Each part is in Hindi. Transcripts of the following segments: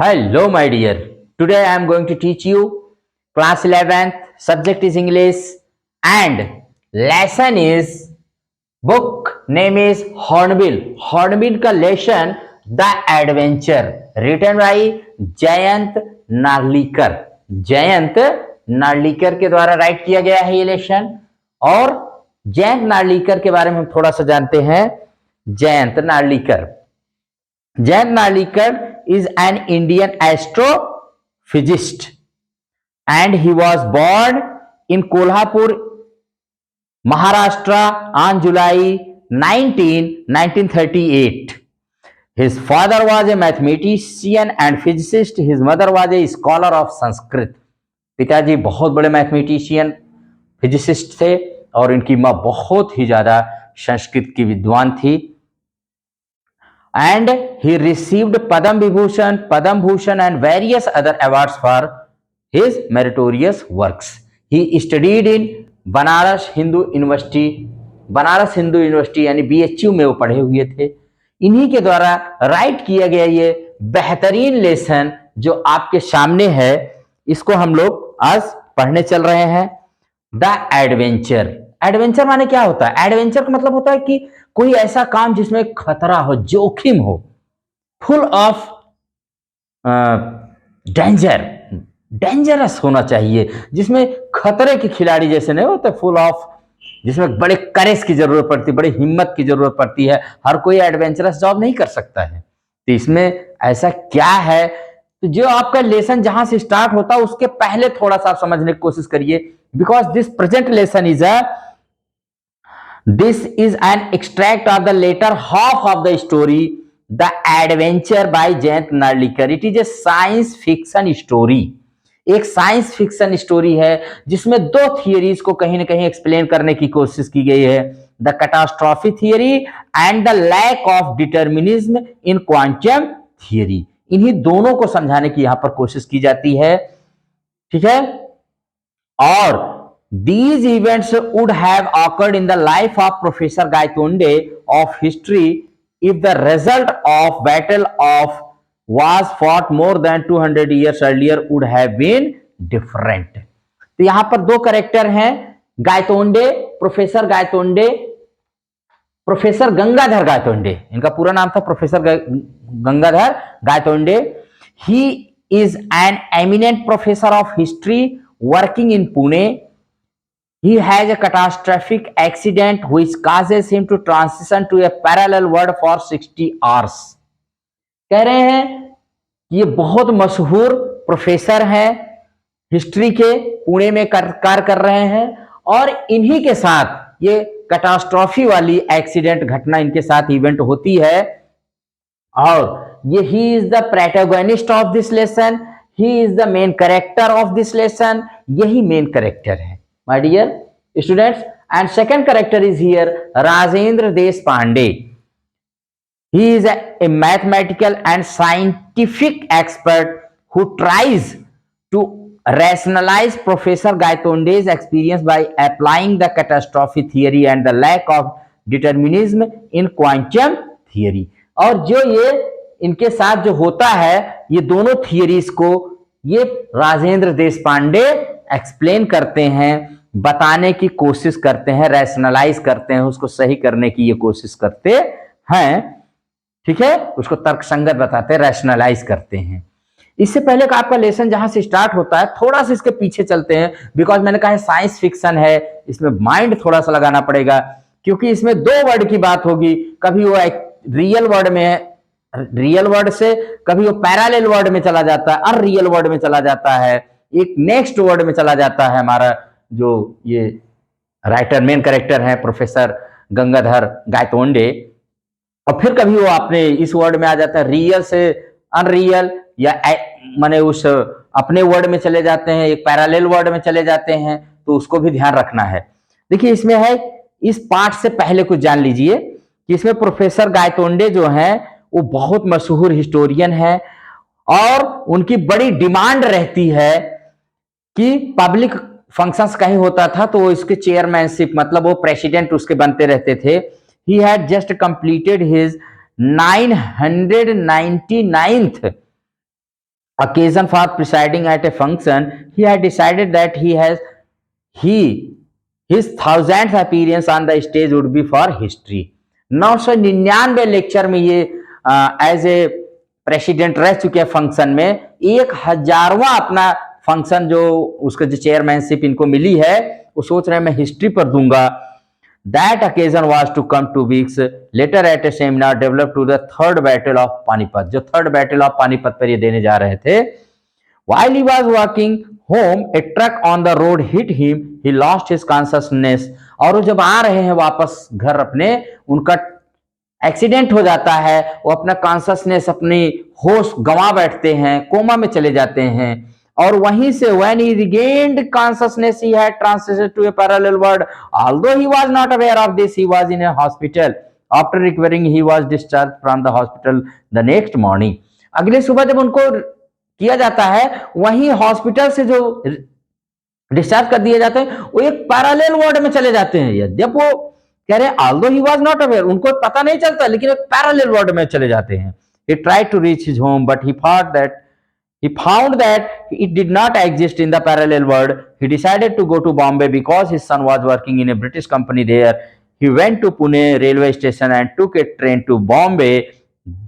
Hello, my dear. Today I am going to teach you class 11th, subject is English, and lesson is book name is Hornbill. Hornbill का lesson The Adventure, written by Jayant Narlikar. Jayant Narlikar के द्वारा राइट किया गया है ये लेसन. और जयंत नार्लिकर के बारे में हम थोड़ा सा जानते हैं. Jayant Narlikar is an Indian astrophysicist and he was born in Kolhapur, Maharashtra on July 19, 1938. His father was a mathematician and physicist. His mother was a scholar of Sanskrit. पिताजी बहुत बड़े मैथमेटिशियन फिजिसिस्ट थे और इनकी माँ बहुत ही ज्यादा संस्कृत की विद्वान थी. And he received Padam Bhushan and various other awards for his meritorious works. He studied in Banaras Hindu university यानी BHU में वो पढ़े हुए थे. इन्हीं के द्वारा राइट किया गया ये बेहतरीन लेसन जो आपके सामने है, इसको हम लोग आज पढ़ने चल रहे हैं. The adventure. एडवेंचर माने क्या होता है? एडवेंचर का मतलब होता है कि कोई ऐसा काम जिसमें खतरा हो, जोखिम हो, फुल ऑफ डेंजरस होना चाहिए, जिसमें खतरे के खिलाड़ी जैसे नहीं होते, फुल ऑफ, जिसमें बड़े करेज की जरूरत पड़ती है, बड़ी हिम्मत की जरूरत पड़ती है. हर कोई एडवेंचरस जॉब नहीं कर सकता है. तो इसमें ऐसा क्या है? तो जो आपका लेसन जहां से स्टार्ट होता है उसके पहले थोड़ा सा आप समझने की कोशिश करिए. Because this present lesson is This is an extract of the later half of the story, The Adventure by Jayant Narlikar. It is a science fiction story. एक साइंस फिक्शन स्टोरी है जिसमें दो थियरीज को कहीं ना कहीं एक्सप्लेन करने की कोशिश की गई है. The catastrophe theory and the lack of determinism in quantum theory. इन्हीं दोनों को समझाने की यहां पर कोशिश की जाती है. ठीक है. और these events would have occurred in the life of Professor Gaitonde of history if the result of battle of was fought more than 200 years earlier would have been different. तो यहां पर दो कैरेक्टर हैं, गायतोंडे, प्रोफेसर गायतोंडे, प्रोफेसर गंगाधर गायतोंडे. इनका पूरा नाम था professor Gangadhar Gaitonde. He is an eminent professor of history working in Pune. He has a catastrophic accident which causes him to transition to a parallel world for 60 hours. कह रहे हैं ये बहुत मशहूर प्रोफेसर हैं, हिस्ट्री के, पुणे में कार्य कर रहे हैं, और इन्हीं के साथ ये कैटास्ट्रॉफी वाली एक्सीडेंट घटना इनके साथ इवेंट होती है. और ये he is the protagonist of this lesson, he is the main character of this lesson. यही मेन कैरेक्टर है my dear students. And second character is here Rajendra Deshpande. He is a mathematical and scientific expert who tries to rationalize Professor Gaitonde's experience by applying the catastrophe theory and the lack of determinism in quantum theory. और जो ये इनके साथ जो होता है, ये दोनों थियरीज को ये राजेंद्र देशपांडे एक्सप्लेन करते हैं, बताने की कोशिश करते हैं, रैशनलाइज करते हैं, उसको सही करने की ये कोशिश करते हैं. ठीक है. उसको तर्कसंगत बताते हैं, रैशनलाइज करते हैं. इससे पहले का आपका लेसन जहां से स्टार्ट होता है, थोड़ा सा इसके पीछे चलते हैं. बिकॉज मैंने कहा है साइंस फिक्शन है, इसमें माइंड थोड़ा सा लगाना पड़ेगा, क्योंकि इसमें दो वर्ड की बात होगी. कभी वो एक रियल वर्ड में, रियल वर्ड से कभी वो पैरेलल वर्ड में चला जाता है, अनरियल वर्ड में चला जाता है, एक नेक्स्ट वर्ड में चला जाता है. हमारा जो ये राइटर मेन कैरेक्टर है प्रोफेसर गंगाधर गायतोंडे, और फिर कभी वो अपने इस वर्ड में आ जाता है, रियल से अनरियल, या माने उस अपने वर्ड में चले जाते हैं, एक पैरेलल वर्ड में चले जाते हैं. तो उसको भी ध्यान रखना है. देखिए इसमें है, इस पार्ट से पहले कुछ जान लीजिए कि इसमें प्रोफेसर गायतोंडे जो हैं वो बहुत मशहूर हिस्टोरियन है, और उनकी बड़ी डिमांड रहती है कि पब्लिक फंक्शंस कहीं होता था तो वो इसके चेयरमैनशिप, मतलब वो प्रेसिडेंट उसके बनते रहते थे. He had just completed his 999th occasion for presiding at a function, he had decided that his thousandth appearance on the stage would be for history. 999 lecture में ये एज ए प्रेसिडेंट रह चुके हैं फंक्शन में, 1000वां अपना फंक्शन जो उसका जो चेयरमैनशिप इनको मिली है वो सोच रहे हैं मैं हिस्ट्री पर दूंगा. That occasion was to come 2 weeks later at a seminar developed to the third battle of Panipat. जो थर्ड बैटल ऑफ पानीपत पर ये देने जा रहे थे. While he was walking home, a truck on the road hit him. He lost his consciousness. और वो जब आ रहे हैं वापस घर अपने, उनका एक्सीडेंट हो जाता है, वो अपना कॉन्शियसनेस, अपनी होश गंवा बैठते हैं, कोमा में चले जाते हैं. और वहीं से when he regained consciousness he had transited to a parallel world. Although he was not aware of this, he was in a hospital. After recovering he was discharged from the hospital the next morning. अगले सुबह जब उनको किया जाता है, वहीं हॉस्पिटल से जो डिस्चार्ज कर दिए जाते हैं वो एक पैरेलल वर्ल्ड में चले जाते हैं. यद्यप वो कह रहे हैं although he was not aware, उनको पता नहीं चलता, लेकिन एक पैरेलल वर्ल्ड में चले जाते हैं. He tried to reach his home but he found that it did not exist in the parallel world. He decided to go to Bombay because his son was working in a British company there. He went to Pune railway station and took a train to Bombay.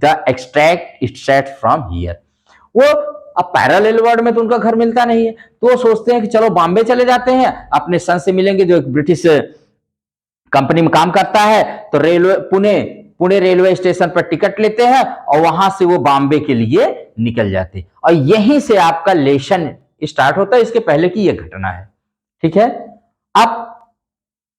The extract is set from here. वो अब पैरेलल वर्ल्ड में तो उनका घर मिलता नहीं है, तो वो सोचते हैं कि चलो बॉम्बे चले जाते हैं, अपने सन से मिलेंगे जो एक ब्रिटिश कंपनी में काम करता है. तो पुणे रेलवे स्टेशन पर टिकट लेते हैं और वहां से वो बॉम्बे के लिए निकल जाते हैं. और यहीं से आपका लेशन स्टार्ट होता है. इसके पहले की ये घटना है. ठीक है. अब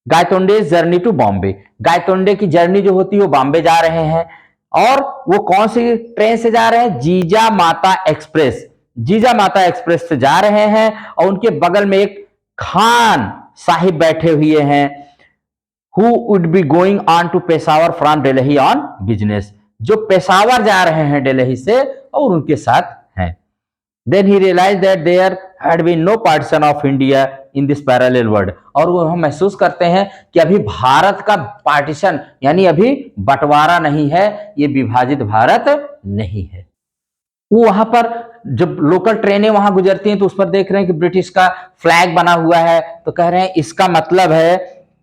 गायतोंडे जर्नी टू बॉम्बे, गायतोंडे की जर्नी जो होती है वो बॉम्बे जा रहे हैं. और वो कौन सी ट्रेन से जा रहे हैं? जीजा माता एक्सप्रेस. जीजा माता एक्सप्रेस से जा रहे हैं और उनके बगल में एक खान साहिब बैठे हुए हैं, who would be going on to Peshawar from Delhi on business. जो पेशावर जा रहे हैं दिल्ली से और उनके साथ हैं. Then he realized that there had been no partition of India in this parallel world. और वो हम महसूस करते हैं कि अभी भारत का पार्टीशन यानी अभी बंटवारा नहीं है, ये विभाजित भारत नहीं है. वो वहां पर जब लोकल ट्रेनें वहां गुजरती हैं तो उस पर देख रहे हैं कि ब्रिटिश का फ्लैग बना हुआ है, तो कह रहे हैं इसका मतलब है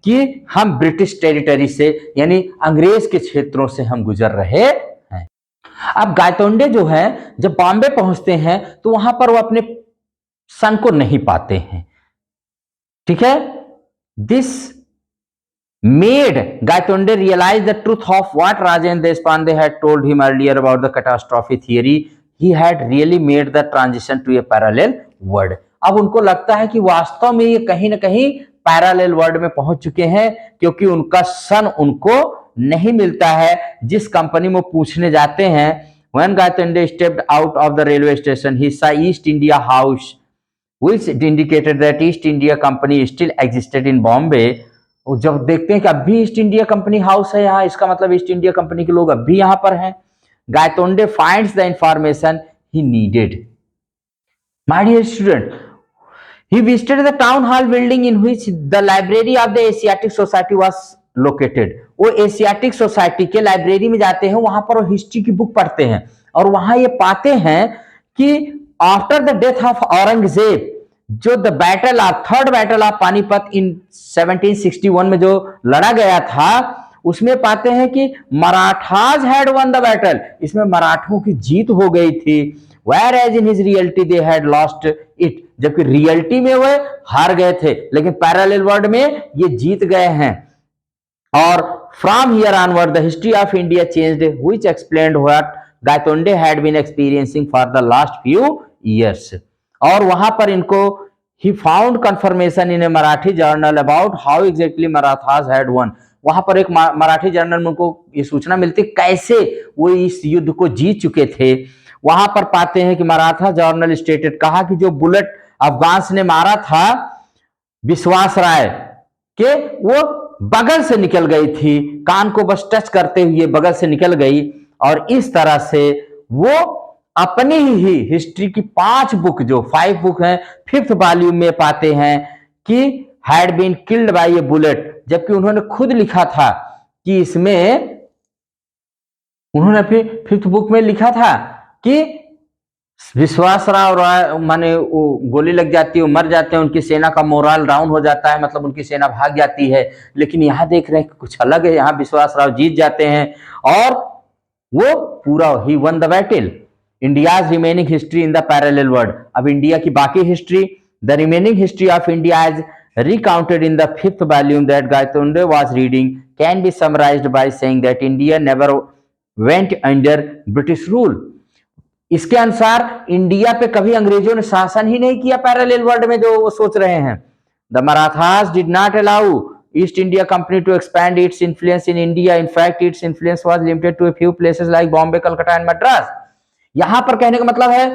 कि हम ब्रिटिश टेरिटरी से यानी अंग्रेज के क्षेत्रों से हम गुजर रहे हैं. अब गायतोंडे जो है जब बॉम्बे पहुंचते हैं तो वहां पर वो अपने सन को नहीं पाते हैं. ठीक है. This made Gaitonde realise the truth of what Rajendra Deshpande had told him earlier about the catastrophe theory. He had really made the transition to a parallel world. अब उनको लगता है कि वास्तव में ये कहीं ना कहीं पैरेलल वर्ल्ड में पहुंच चुके हैं, क्योंकि उनका सन उनको नहीं मिलता है जिस कंपनी में पूछने जाते हैं. When Gaitonde stepped out of the railway station, he saw East India House, which indicated that East India Company still existed in Bombay. जब देखते हैं कि अब भी ईस्ट इंडिया कंपनी हाउस है यहाँ, इसका मतलब ईस्ट इंडिया कंपनी के लोग अब भी यहाँ पर हैं. Gaitonde finds the information he needed. My dear student, he visited the town hall building in which the library of the Asiatic Society was located. वो एशियाटिक सोसाइटी के लाइब्रेरी में जाते हैं, वहां पर वो हिस्ट्री की बुक पढ़ते हैं और वहां ये पाते हैं कि after the death of Aurangzeb, जो the battle of third battle of Panipat in 1761 में जो लड़ा गया था, उसमें पाते हैं कि Marathas had one the battle. इसमें मराठों की जीत हो गई थी. Whereas in his reality they had lost it. जबकि रियलिटी में वे हार गए थे, लेकिन पैरेलल वर्ल्ड में ये जीत गए हैं. और from here onward the history of India changed, which explained what Gaitonde had been experiencing for the last few years. और वहां पर इनको he found confirmation in a Marathi journal about how exactly Marathas had won. वहां पर एक मराठी जर्नल में उनको ये सूचना मिलती कैसे वो इस युद्ध को जीत चुके थे. वहां पर पाते हैं कि मराठा जर्नल स्टेटेड, कहा कि जो बुलेट अफगान ने मारा था विश्वास राय के, वो बगल से निकल गई थी, कान को बस टच करते हुए बगल से निकल गई. और इस तरह से वो अपनी ही हिस्ट्री की 5 बुक, जो 5 बुक हैं, 5th वॉल्यूम में पाते हैं कि had been killed by a bullet. जबकि उन्होंने खुद लिखा था कि इसमें, उन्होंने अपनी 5th बुक में लिखा था कि विश्वासराव राय माने वो गोली लग जाती है, वो मर जाते हैं, उनकी सेना का मोरल डाउन हो जाता है, मतलब उनकी सेना भाग जाती है। लेकिन यहाँ देख रहे हैं कि कुछ अलग है, यहाँ विश्वासराव जीत जाते हैं और वो पूरा ही won the battle. India's remaining history in the parallel world. अब इंडिया की बाकी history, the remaining history of India as recounted in the fifth volume that Gaitonde was reading can be summarized by saying that India never went under British rule. इसके अनुसार इंडिया पे कभी अंग्रेजों ने शासन ही नहीं किया पैरेलल वर्ल्ड में जो वो सोच रहे हैं। The Marathas did not allow East India Company to expand its influence in India. In fact its influence was limited to a few places like Bombay, Calcutta and Madras. यहां पर कहने का मतलब है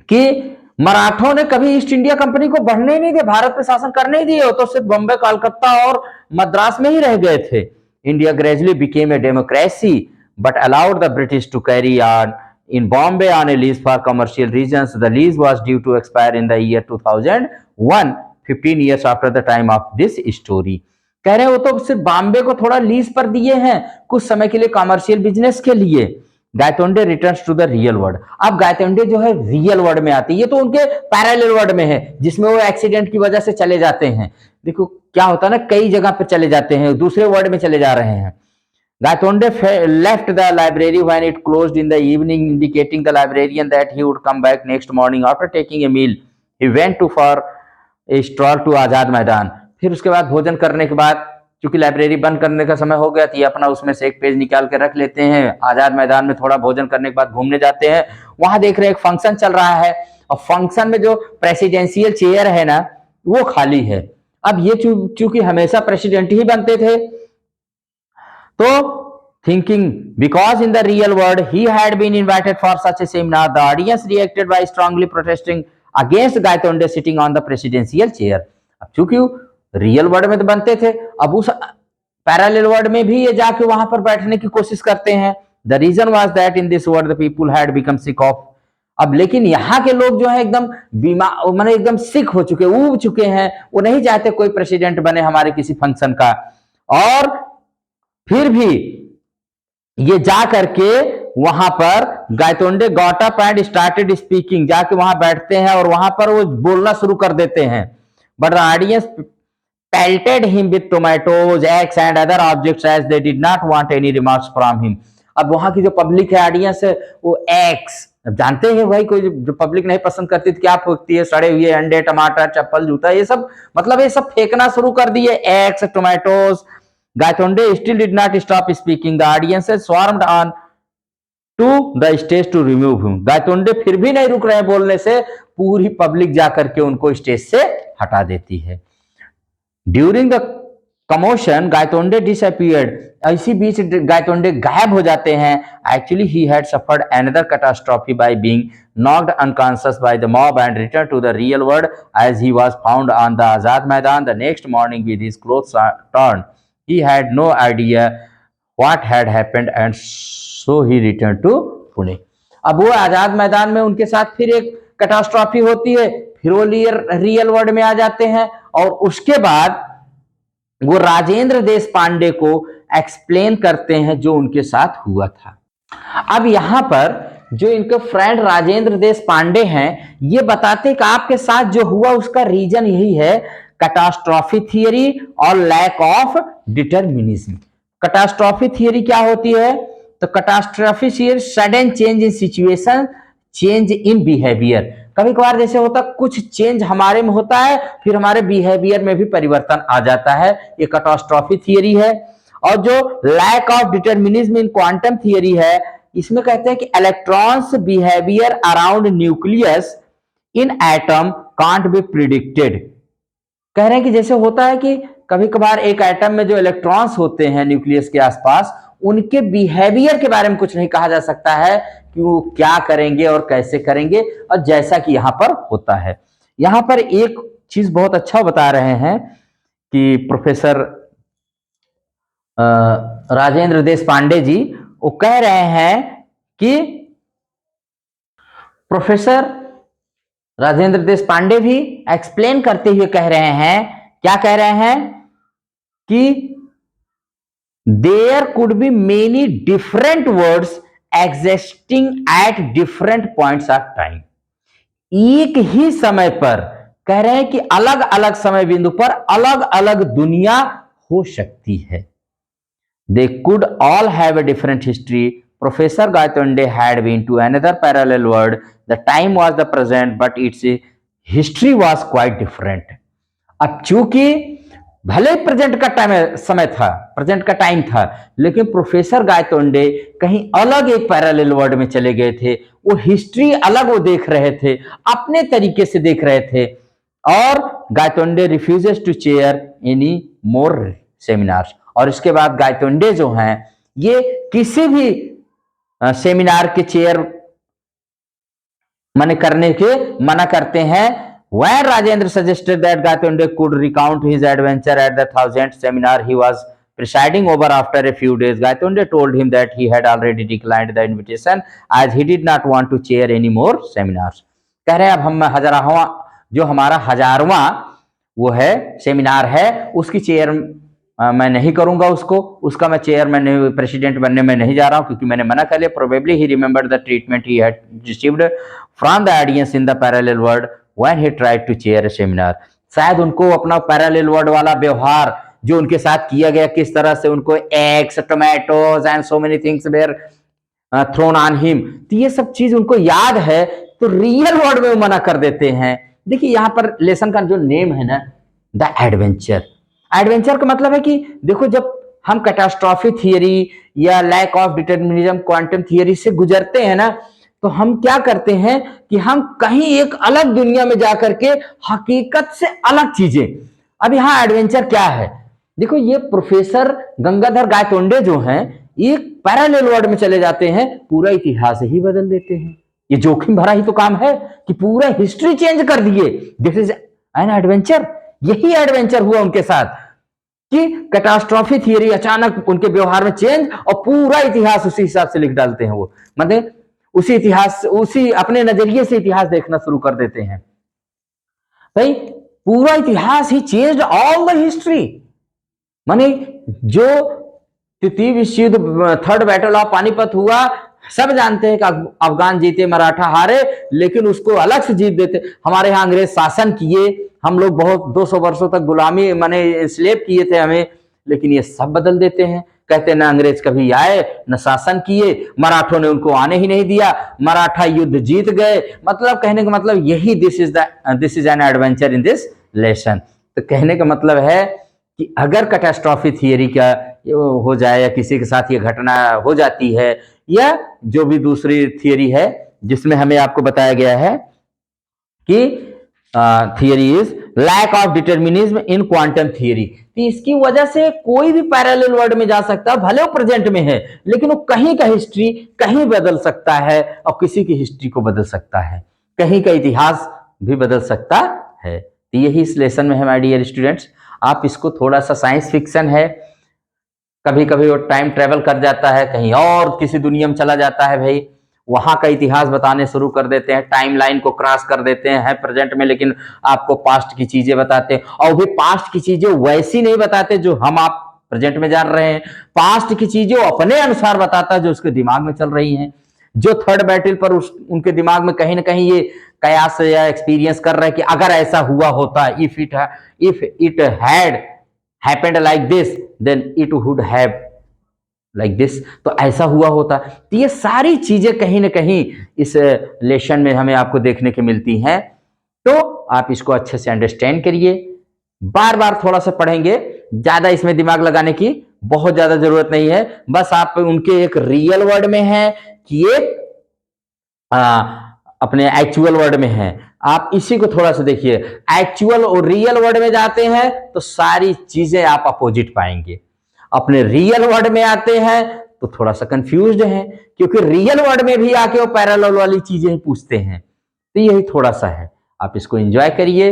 कि मराठों ने कभी ईस्ट इंडिया कंपनी को बढ़ने ही नहीं दिया, भारत पे शासन करने ही दिए, तो सिर्फ बॉम्बे, कलकत्ता और मद्रास में ही रह गए थे। India gradually became a democracy but allowed the British to carry on in Bombay on a lease for commercial reasons. The lease was due to expire in the year 2001, 15 years after the time of this story. कह रहे हैं वो तो सिर्फ बॉम्बे को थोड़ा लीज पर दिए हैं कुछ समय के लिए कमर्शियल बिजनेस के लिए। Gaitonde returns to the real world. अब गायतोंडे जो है रियल वर्ल्ड में आती है, ये तो उनके पैरेलल वर्ल्ड में है जिसमें वो एक्सीडेंट की वजह से चले जाते हैं। देखो क्या होता है ना, कई जगह पर चले जाते हैं, दूसरे वर्ल्ड में चले जा रहे हैं। Gaitonde left the library when it closed in the evening, indicating the librarian that he would come back next morning after taking a meal. He went to for a stroll to Azad Maidan. फिर उसके बाद भोजन करने के बाद, चूंकि लाइब्रेरी बंद करने का समय हो गया था, ये अपना उसमें से एक पेज निकाल के रख लेते हैं, आजाद मैदान में थोड़ा भोजन करने के बाद घूमने जाते हैं। वहां देख रहे हैं एक फंक्शन चल रहा है और फंक्शन में जो प्रेसिडेंशियल चेयर है ना वो खाली है। अब ये चूंकि हमेशा प्रेसिडेंट ही बनते थे, तो thinking because in the real world he had been invited for such a seminar, the audience reacted by strongly protesting against Gaitonde sitting on the presidential chair. अब चूंकि रियल वर्ल्ड में तो बनते थे, अब उस पैरेलल वर्ल्ड में भी ये जाके वहां पर बैठने की कोशिश करते हैं। The reason was that in this world the people had become sick of. अब लेकिन यहाँ के लोग जो है एकदम बीमार, माने एकदम सिक हो चुके, ऊब चुके हैं, वो नहीं चाहते कोई प्रेसिडेंट बने हमारे किसी फंक्शन का। और फिर भी ये जा करके वहां पर Gaitonde got up and started speaking, जाके वहां बैठते हैं और वहां पर वो बोलना शुरू कर देते हैं। But the audience pelted him with tomatoes, eggs and other objects as they did not want any remarks from him. अब वहां की जो पब्लिक है, ऑडियंस है, वो एग्स, जानते हैं भाई कोई जो पब्लिक नहीं पसंद करती तो क्या फेंकती है, सड़े हुए अंडे, टमाटर, चप्पल, जूता, ये सब, मतलब ये सब फेंकना शुरू कर दिए, eggs, tomatoes. Gaitonde still did not stop speaking. The audience swarmed on to the stage to remove him. Gaitonde फिर भी नहीं रुक रहे हैं बोलने से, पूरी पब्लिक जाकर के उनको स्टेज से हटा देती है। During the commotion, Gaitonde disappeared. इसी बीच गायतोंडे गायब हो जाते हैं। Actually, he had suffered another catastrophe by being knocked unconscious by the mob and returned to the real world as he was found on the Azad Maidan the next morning with his clothes torn. He had no idea what had happened and so he returned to Pune. अब वो आजाद मैदान में उनके साथ फिर एक कैटास्ट्रॉफी होती है, फिर वो रियल वर्ल्ड में आ जाते हैं और उसके बाद वो राजेंद्र देश पांडे को एक्सप्लेन करते हैं जो उनके साथ हुआ था। अब यहां पर जो इनके फ्रेंड राजेंद्र देश पांडे हैं, ये बताते हैं कि आपके साथ जो हुआ उसका रीजन यही है, कैटास्ट्रॉफी थियरी और lack of determinism. Catastrophe theory क्या होती है? तो catastrophe theory sudden change in situation, change in behaviour. कभी कभार जैसे होता कुछ चेंज हमारे में होता है, फिर हमारे बिहेवियर में भी परिवर्तन आ जाता है, ये कैटास्ट्रॉफी थियरी है। और जो lack of determinism in quantum theory है, इसमें कहते हैं कि electrons behaviour around nucleus in atom can't be predicted. कह रहे हैं कि जैसे होता है कि कभी कभार एक एटम में जो इलेक्ट्रॉन्स होते हैं न्यूक्लियस के आसपास, उनके बिहेवियर के बारे में कुछ नहीं कहा जा सकता है कि वो क्या करेंगे और कैसे करेंगे, और जैसा कि यहां पर होता है। यहां पर एक चीज बहुत अच्छा बता रहे हैं कि प्रोफेसर राजेंद्र देश पांडे जी, वो कह रहे हैं कि प्रोफेसर राजेंद्र देश पांडे भी एक्सप्लेन करते हुए कह रहे हैं, क्या कह रहे हैं कि there could be many different words existing at different points of time. एक ही समय पर कह रहे हैं कि अलग अलग समय बिंदु पर अलग अलग दुनिया हो सकती है। They could all have a different history. Professor Gaitonde had been to another parallel world. The time was the present, but its history was quite different. अब चूंकि भले प्रेजेंट का टाइम समय था, प्रेजेंट का टाइम था, लेकिन प्रोफेसर गायतोंडे कहीं अलग एक पैरेलल वर्ल्ड में चले गए थे। वो हिस्ट्री अलग वो देख रहे थे, अपने तरीके से देख रहे थे। और Gaitonde refuses to chair any more seminars. और इसके बाद गायतोंडे जो हैं ये किसी भी सेमिनार के चेयर माने करने के मना करते हैं। When Rajendra suggested that Gaitonde could recount his adventure at the 1000th seminar he was presiding over after a few days, Gaitonde told him that he had already declined the invitation as he did not want to chair any more seminars. कह रहे हैं अब हम हजारवां जो हमारा 1000वां वो है सेमिनार है उसकी चेयर मैं नहीं करूंगा, उसका मैं चेयरमैन प्रेसिडेंट बनने में नहीं जा रहा हूं क्योंकि मैंने मना कर लिया। Probably he remembered the treatment he had received from the audience in the parallel world when he tried to chair a seminar. शायद उनको अपना पैरेलल वर्ल्ड वाला व्यवहार जो उनके साथ किया गया, किस तरह से उनको eggs, tomatoes and so many things were thrown on him, तो ये सब चीज उनको याद है, तो रियल वर्ल्ड में वो मना कर देते हैं। देखिए यहाँ पर लेसन का जो नेम है ना, द एडवेंचर। एडवेंचर का मतलब है कि देखो जब हम कैटास्ट्रॉफी थियरी या lack of determinism quantum theory से गुजरते हैं ना, तो हम क्या करते हैं कि हम कहीं एक अलग दुनिया में जाकर के हकीकत से अलग चीजें। अब यहाँ एडवेंचर क्या है, देखो ये प्रोफेसर गंगाधर गायतोंडे जो हैं एक पैरेलल वर्ल्ड में चले जाते हैं, पूरा इतिहास ही बदल देते हैं। ये जोखिम भरा ही तो काम है कि पूरा हिस्ट्री चेंज कर दिए। This is an adventure. यही एडवेंचर हुआ उनके साथ कि कैटास्ट्रॉफी थियरी अचानक उनके व्यवहार में चेंज और पूरा इतिहास उसी हिसाब से लिख डालते हैं। वो मतलब उसी इतिहास, उसी अपने नजरिए से इतिहास देखना शुरू कर देते हैं। भाई पूरा इतिहास ही चेंज्ड ऑल द हिस्ट्री। माने जो तृतीय विश्व युद्ध, थर्ड बैटल ऑफ पानीपत हुआ, सब जानते हैं कि अफगान जीते, मराठा हारे, लेकिन उसको अलग से जीत देते। हमारे यहाँ अंग्रेज शासन किए, हम लोग बहुत 200 वर्षों तक गुलामी माने स्लेव किए थे हमें, लेकिन ये सब बदल देते हैं। कहते ना अंग्रेज कभी आए न शासन किए, मराठों ने उनको आने ही नहीं दिया, मराठा युद्ध जीत गए। मतलब कहने का मतलब यही this is an adventure in this lesson. तो कहने का मतलब है कि अगर कैटास्ट्रॉफी थियरी का हो जाए या किसी के साथ ये घटना हो जाती है या जो भी दूसरी थियरी है जिसमें हमें आपको बताया गया है कि theory is lack of determinism in quantum theory, तो इसकी वजह से कोई भी पैरेलल वर्ल्ड में जा सकता है, भले वो प्रेजेंट में है, लेकिन वो कहीं का हिस्ट्री कहीं बदल सकता है और किसी की हिस्ट्री को बदल सकता है, कहीं का इतिहास भी बदल सकता है। तो यही इस लेसन में है माय डियर स्टूडेंट्स। आप इसको थोड़ा सा साइंस फिक्शन है, कभी कभी वो टाइम ट्रेवल कर जाता है, कहीं और किसी दुनिया में चला जाता है, भाई वहां का इतिहास बताने शुरू कर देते हैं, टाइम लाइन को क्रॉस कर देते हैं, है प्रेजेंट में लेकिन आपको पास्ट की चीजें बताते हैं। और भी पास्ट की चीजें वैसी नहीं बताते जो हम आप प्रेजेंट में जान रहे हैं, पास्ट की चीजें अपने अनुसार बताता है जो उसके दिमाग में चल रही हैं। जो थर्ड बैटल पर उनके दिमाग में कहीं ना कहीं ये कयास या एक्सपीरियंस कर रहे हैं कि अगर ऐसा हुआ होता, if it had happened like this then it would have like this, तो ऐसा हुआ होता। तो ये सारी चीजें कहीं ना कहीं इस लेसन में हमें आपको देखने को मिलती हैं। तो आप इसको अच्छे से अंडरस्टैंड करिए, बार बार थोड़ा सा पढ़ेंगे, ज्यादा इसमें दिमाग लगाने की बहुत ज्यादा जरूरत नहीं है। बस आप उनके एक रियल वर्ड में है कि एक अपने एक्चुअल वर्ड में है, आप इसी को थोड़ा सा देखिए। एक्चुअल और रियल वर्ड में जाते हैं तो सारी चीजें आप अपोजिट पाएंगे, अपने रियल वर्ड में आते हैं तो थोड़ा सा कंफ्यूज्ड हैं, क्योंकि रियल वर्ड में भी आके वो पैरेलल वाली चीजें पूछते हैं। तो यही थोड़ा सा है, आप इसको एंजॉय करिए,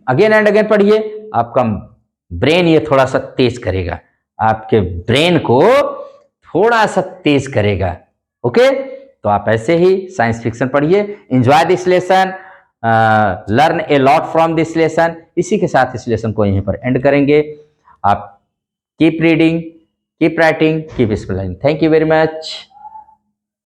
अगेन एंड अगेन पढ़िए, आपका ब्रेन ये थोड़ा सा तेज करेगा, आपके ब्रेन को थोड़ा सा तेज करेगा। ओके, तो आप ऐसे ही साइंस फिक्शन पढ़िए, enjoy this lesson, learn a lot from this lesson. इसी के साथ इस लेसन को यहीं पर एंड करेंगे। आप keep reading, keep writing, keep spelling. Thank you very much.